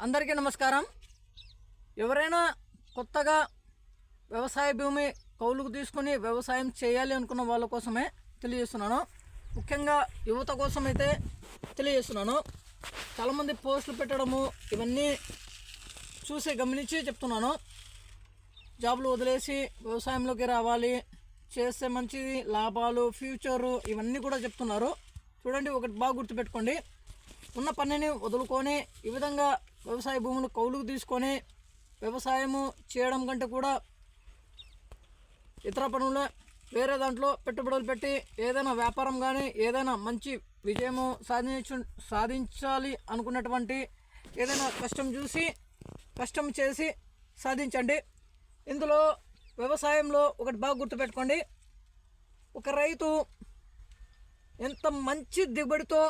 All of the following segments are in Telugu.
అందరికీ నమస్కారం. ఎవరైనా కొత్తగా వ్యవసాయ భూమి కౌలుకు తీసుకొని వ్యవసాయం చేయాలి అనుకున్న వాళ్ళ కోసమే తెలియజేస్తున్నాను. ముఖ్యంగా యువత కోసం అయితే తెలియజేస్తున్నాను. చాలామంది పోస్టులు పెట్టడము ఇవన్నీ చూసి గమనించి చెప్తున్నాను. జాబులు వదిలేసి వ్యవసాయంలోకి రావాలి, చేస్తే మంచిది, లాభాలు, ఫ్యూచరు ఇవన్నీ కూడా చెప్తున్నారు. చూడండి, ఒకటి బాగా గుర్తుపెట్టుకోండి. ఉన్న పనిని వదులుకొని ఈ విధంగా వ్యవసాయ భూములు కౌలుకు తీసుకొని వ్యవసాయము చేయడం కంటే కూడా ఇతర పనులు వేరే దాంట్లో పెట్టుబడులు పెట్టి ఏదైనా వ్యాపారం కానీ ఏదైనా మంచి విజయము సాధించాలి అనుకున్నటువంటి ఏదైనా కష్టం చేసి సాధించండి. ఇందులో వ్యవసాయంలో ఒకటి బాగా గుర్తుపెట్టుకోండి. ఒక రైతు ఎంత మంచి దిగుబడితో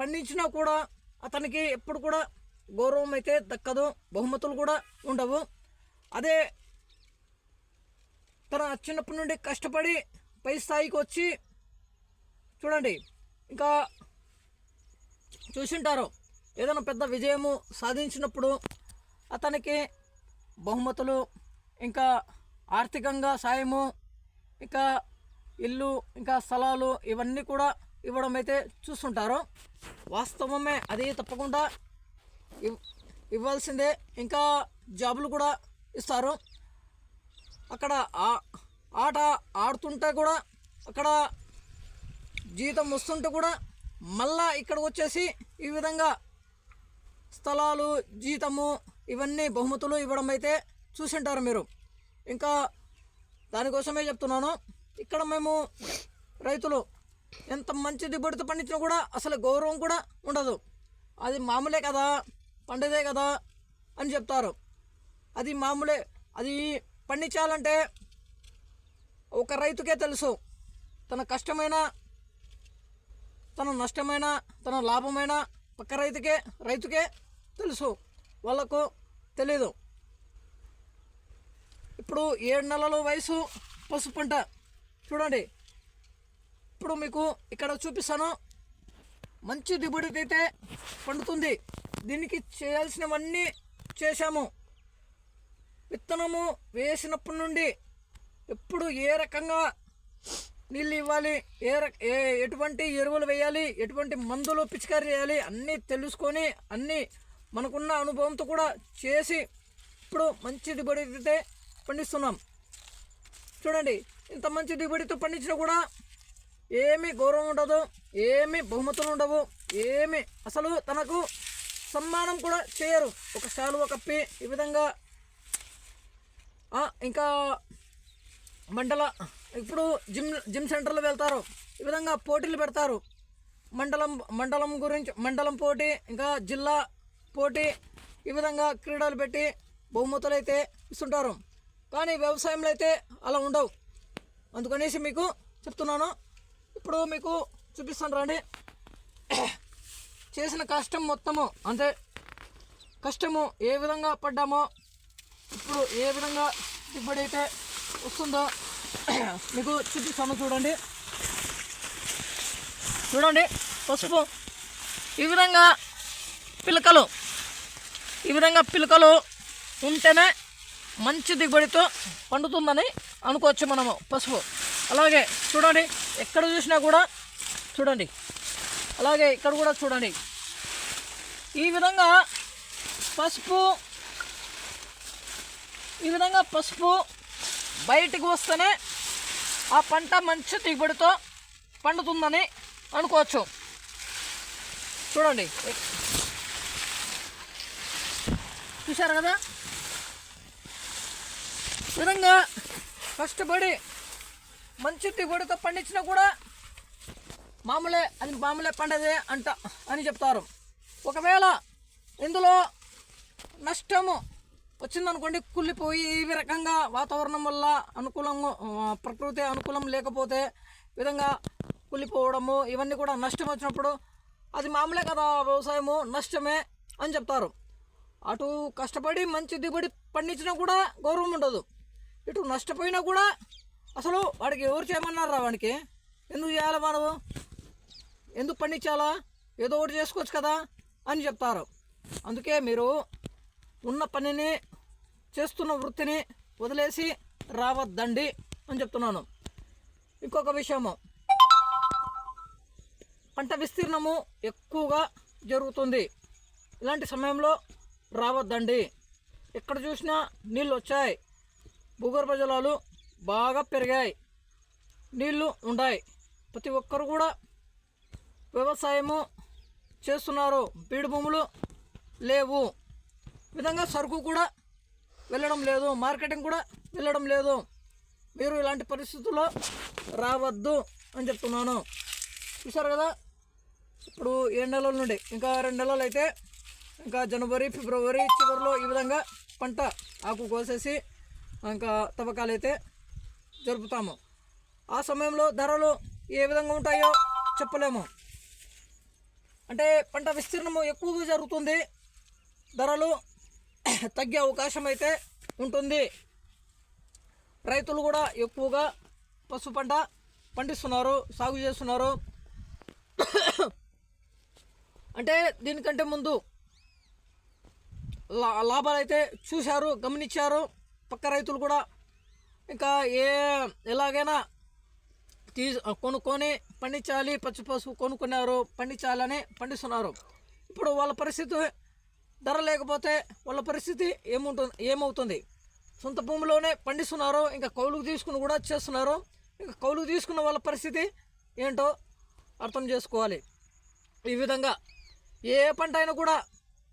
పండించినా కూడా అతనికి ఎప్పుడు కూడా గౌరవం అయితే దక్కదు, బహుమతులు కూడా ఉండవు. అదే తన చిన్నప్పటి నుండి కష్టపడి పై స్థాయికి వచ్చి చూడండి, ఇంకా చూసింటారు, ఏదైనా పెద్ద విజయము సాధించినప్పుడు అతనికి బహుమతులు, ఇంకా ఆర్థికంగా సాయము, ఇంకా ఇల్లు, ఇంకా స్థలాలు ఇవన్నీ కూడా ఇవ్వడం అయితే చూస్తుంటారు. వాస్తవమే, అది తప్పకుండా ఇవ్వాల్సిందే. ఇంకా జాబులు కూడా ఇస్తారు. అక్కడ ఆట ఆడుతుంటే కూడా అక్కడ జీతం వస్తుంటే కూడా మళ్ళా ఇక్కడికి వచ్చేసి ఈ విధంగా స్థలాలు, జీతము ఇవన్నీ బహుమతులు ఇవ్వడం అయితే చూసింటారు మీరు. ఇంకా దానికోసమే చెప్తున్నాను. ఇక్కడ మేము రైతులు ఎంత మంచి దిగుబడితో పండించినా కూడా అసలు గౌరవం కూడా ఉండదు. అది మామూలే కదా, పండదే కదా అని చెప్తారు. అది మామూలే. అది పండించాలంటే ఒక రైతుకే తెలుసు. తన కష్టమైన, తన నష్టమైన, తన లాభమైన పక్క రైతుకే తెలుసు, వాళ్ళకు తెలీదు. ఇప్పుడు 7 నెలల వయసు పసుపు పంట చూడండి. ఇప్పుడు మీకు ఇక్కడ చూపిస్తాను. మంచి దిగుబడి అయితే పండుతుంది. దీనికి చేయాల్సినవన్నీ చేశాము. విత్తనము వేసినప్పటి నుండి ఎప్పుడు ఏ రకంగా నీళ్ళు ఇవ్వాలి, ఎటువంటి ఎరువులు వేయాలి, ఎటువంటి మందులు పిచికారీ చేయాలి అన్నీ తెలుసుకొని అన్నీ మనకున్న అనుభవంతో కూడా చేసి ఇప్పుడు మంచి దిగుబడి అయితే పండిస్తున్నాం. చూడండి, ఇంత మంచి దిగుబడితో పండించినా కూడా ఏమీ గౌరవం ఉండదు, ఏమీ బహుమతులు ఉండవు, ఏమీ అసలు తనకు సన్మానం కూడా చేయరు. ఒక శాలువ కప్పి ఈ విధంగా ఇంకా ఇప్పుడు జిమ్ సెంటర్లు వెళ్తారు, ఈ విధంగా పోటీలు పెడతారు. మండలం గురించి మండలం పోటీ, ఇంకా జిల్లా పోటీ, ఈ విధంగా క్రీడలు పెట్టి బహుమతులు అయితే ఇస్తుంటారు. కానీ వ్యవసాయంలో అయితే అలా ఉండవు. అందుకనేసి మీకు చెప్తున్నాను. ఇప్పుడు మీకు చూపిస్తాను రండి. చేసిన కష్టం మొత్తము అంటే కష్టము ఏ విధంగా పడ్డామో, ఇప్పుడు ఏ విధంగా దిగుబడి అయితే వస్తుందో మీకు చూపిస్తాను. చూడండి పసుపు ఈ విధంగా పిలకలు ఉంటేనే మంచి దిగుబడితో పండుతుందని అనుకోవచ్చు మనము పసుపు. అలాగే చూడండి, ఎక్కడ చూసినా కూడా చూడండి, అలాగే ఇక్కడ కూడా చూడండి. ఈ విధంగా పసుపు బయటికి వస్తేనే ఆ పంట మంచి దిగుబడితో పండుతుందని అనుకోవచ్చు. చూడండి, చూశారు కదా. ఈ విధంగా కష్టపడి మంచి దిగుబడితో పండించినా కూడా మామూలే పండదే అని చెప్తారు. ఒకవేళ ఇందులో నష్టము వచ్చిందనుకోండి, కుళ్ళిపోయి ఈ రకంగా వాతావరణం వల్ల ప్రకృతి అనుకూలం లేకపోతే విధంగా కుళ్ళిపోవడము ఇవన్నీ కూడా నష్టం వచ్చినప్పుడు అది మామూలే కదా, వ్యవసాయము నష్టమే అని చెప్తారు. అటు కష్టపడి మంచి దిగుబడి పండించినా కూడా గౌరవం ఉండదు, ఇటు నష్టపోయినా కూడా అసలు వాడికి ఎవరు చేయమన్నారు? వాడికి ఎందుకు చేయాలి, మనము ఎందుకు పండించాలా, ఏదో ఒకటి చేసుకోవచ్చు కదా అని చెప్తారు. అందుకే మీరు ఉన్న పనిని చేస్తున్న వృత్తిని వదిలేసి రావద్దండి అని చెప్తున్నాను. ఇంకొక విషయము, పంట విస్తీర్ణము ఎక్కువగా జరుగుతుంది. ఇలాంటి సమయంలో రావద్దండి. ఎక్కడ చూసినా నీళ్ళు వచ్చాయి, భూగర్భ జలాలు బాగా పెరిగాయి, నీళ్ళు ఉన్నాయి. ప్రతి ఒక్కరు కూడా వ్యవసాయము చేస్తున్నారు, బీడు భూములు లేవు. విధంగా సరుకు కూడా వెళ్ళడం లేదు, మార్కెటింగ్ కూడా వెళ్ళడం లేదు. మీరు ఇలాంటి పరిస్థితుల్లో రావద్దు అని చెప్తున్నాను. చూసారు కదా, ఇప్పుడు 7 నెలల నుండి ఇంకా 2 నెలలు అయితే ఇంకా జనవరి ఫిబ్రవరి చివరిలో ఈ విధంగా పంట ఆకు కోసేసి ఇంకా తవ్వకాలు అయితే జరుపుతాము. ఆ సమయంలో ధరలు ఏ విధంగా ఉంటాయో చెప్పలేము. అంటే పంట విస్తీర్ణము ఎక్కువగా జరుగుతుంది, ధరలు తగ్గే అవకాశం అయితే ఉంటుంది. రైతులు కూడా ఎక్కువగా పసుపు పంట పండిస్తున్నారు, సాగు చేస్తున్నారు. అంటే దీనికంటే ముందు లాభాలు అయితే చూశారు, గమనించారు. పక్క రైతులు కూడా ఇంకా ఎలాగైనా కొనుక్కొని పండించాలి, పసుపు కొనుక్కున్నారు, పండించాలని పండిస్తున్నారు. ఇప్పుడు వాళ్ళ పరిస్థితి, ధర లేకపోతే వాళ్ళ పరిస్థితి ఏమవుతుంది? సొంత భూమిలోనే పండిస్తున్నారు, ఇంకా కౌలుకు తీసుకుని కూడా చేస్తున్నారు. ఇంకా కౌలుకు తీసుకున్న వాళ్ళ పరిస్థితి ఏంటో అర్థం చేసుకోవాలి. ఈ విధంగా ఏ పంట అయినా కూడా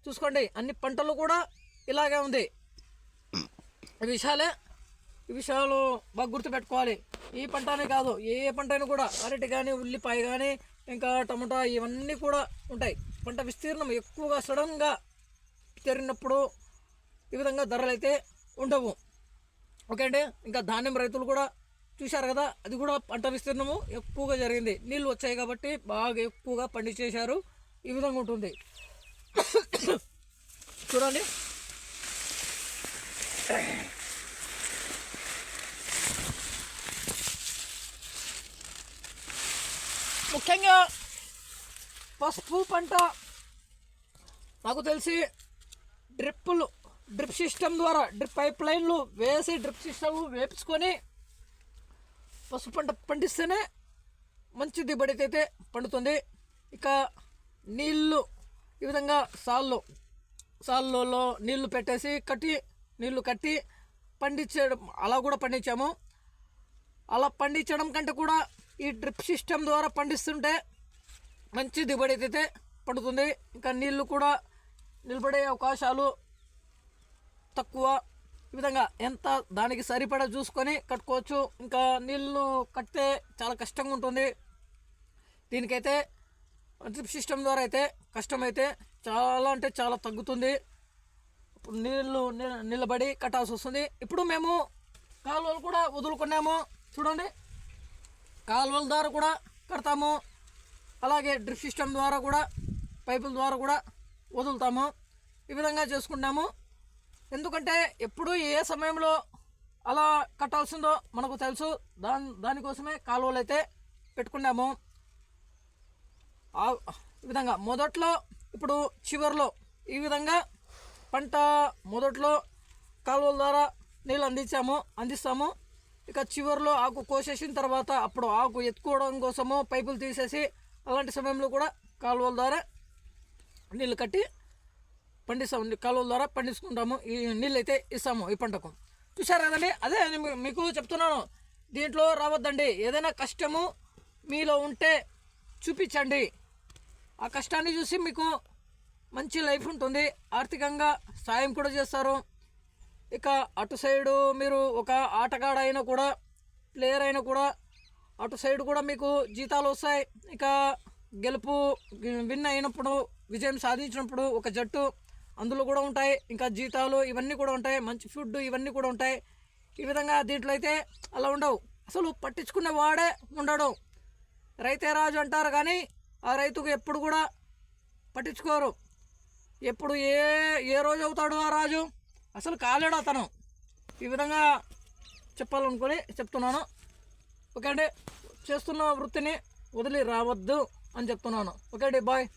చూసుకోండి, అన్ని పంటలు కూడా ఇలాగే ఉంది. ఈ విషయాలు బాగా గుర్తుపెట్టుకోవాలి. ఈ పంట అనే కాదు, ఏ పంట అయినా కూడా అరటి కానీ, ఉల్లిపాయ కానీ, ఇంకా టమాటా, ఇవన్నీ కూడా ఉంటాయి. పంట విస్తీర్ణం ఎక్కువగా సడన్గా పెరిగినప్పుడు ఈ విధంగా ధరలు అయితే ఉండవు. ఓకే అండి. ఇంకా ధాన్యం రైతులు కూడా చూశారు కదా, అది కూడా పంట విస్తీర్ణము ఎక్కువగా జరిగింది. నీళ్ళు వచ్చాయి కాబట్టి బాగా ఎక్కువగా పండించేశారు. ఈ విధంగా ఉంటుంది చూడండి. ముఖ్యంగా పసుపు పంట నాకు తెలిసి డ్రిప్ సిస్టమ్ ద్వారా, డ్రిప్ పైప్ లైన్లు వేసి డ్రిప్ సిస్టమ్ వేపించుకొని పసుపు పంట పండిస్తేనే మంచి దిగుబడి అయితే పండుతుంది. ఇక నీళ్ళు ఈ విధంగా సాళ్ళలో నీళ్లు పెట్టేసి నీళ్లు కట్టి పండించడం, అలా కూడా పండించాము. అలా పండించడం కంటే కూడా ఈ డ్రిప్ సిస్టమ్ ద్వారా పండిస్తుంటే మంచి దిగుబడి అయితే పండుతుంది. ఇంకా నీళ్ళు కూడా నిలబడే అవకాశాలు తక్కువ. ఈ విధంగా ఎంత దానికి సరిపడా చూసుకొని కట్టుకోవచ్చు. ఇంకా నీళ్ళు కడితే చాలా కష్టంగా ఉంటుంది. దీనికైతే డ్రిప్ సిస్టమ్ ద్వారా అయితే కష్టం అయితే చాలా అంటే చాలా తగ్గుతుంది. ఇప్పుడు నీళ్ళు నిలబడి కట్టాల్సి వస్తుంది. ఇప్పుడు మేము కాలువలు కూడా వదులుకున్నాము చూడండి, కాలువల ద్వారా కూడా కడతాము, అలాగే డ్రిప్ సిస్టమ్ ద్వారా కూడా, పైపుల ద్వారా కూడా వదులుతాము. ఈ విధంగా చేసుకుంటాము. ఎందుకంటే ఎప్పుడు ఏ సమయంలో అలా కట్టాల్సిందో మనకు తెలుసు. దానికోసమే కాలువలు అయితే పెట్టుకున్నాము. ఈ విధంగా మొదట్లో, ఇప్పుడు చివరిలో ఈ విధంగా పంట మొదట్లో కాలువల ద్వారా నీళ్ళు అందిస్తాము. ఇక చివరిలో ఆకు కోసేసిన తర్వాత అప్పుడు ఆకు ఎత్తుకోవడం కోసము పైపులు తీసేసి అలాంటి సమయంలో కూడా కాలువల ద్వారా నీళ్ళు కట్టి కాలువల ద్వారా పండించుకుంటాము. ఈ నీళ్ళు అయితే ఇస్తాము ఈ పంటకు. చూసారు కదండి, అదే మీకు చెప్తున్నాను, దీంట్లో రావద్దండి. ఏదైనా కష్టము మీలో ఉంటే చూపించండి. ఆ కష్టాన్ని చూసి మీకు మంచి లైఫ్ ఉంటుంది, ఆర్థికంగా సాయం కూడా చేస్తారు. ఇక అటు సైడు మీరు ఒక ఆటగాడు అయినా కూడా, ప్లేయర్ అయినా కూడా, అటు సైడ్ కూడా మీకు జీతాలు వస్తాయి. ఇక విన్ అయినప్పుడు, విజయం సాధించినప్పుడు ఒక జట్టు, అందులో కూడా ఉంటాయి. ఇంకా జీతాలు ఇవన్నీ కూడా ఉంటాయి, మంచి ఫుడ్ ఇవన్నీ కూడా ఉంటాయి. ఈ విధంగా దీంట్లో అయితే అలా ఉండవు. అసలు పట్టించుకునే వాడే ఉండడు. రైతే రాజు అంటారు కానీ ఆ రైతుకు ఎప్పుడు కూడా పట్టించుకోరు. ఎప్పుడు ఏ రోజు అవుతాడు ఆ రాజు, అసలు కాలేడు అతను. ఈ విధంగా చెప్పాలనుకొని చెప్తున్నాను. ఓకే అండి, చేస్తున్న వృత్తిని వదిలి రావద్దు అని చెప్తున్నాను. ఓకే అండి, బాయ్.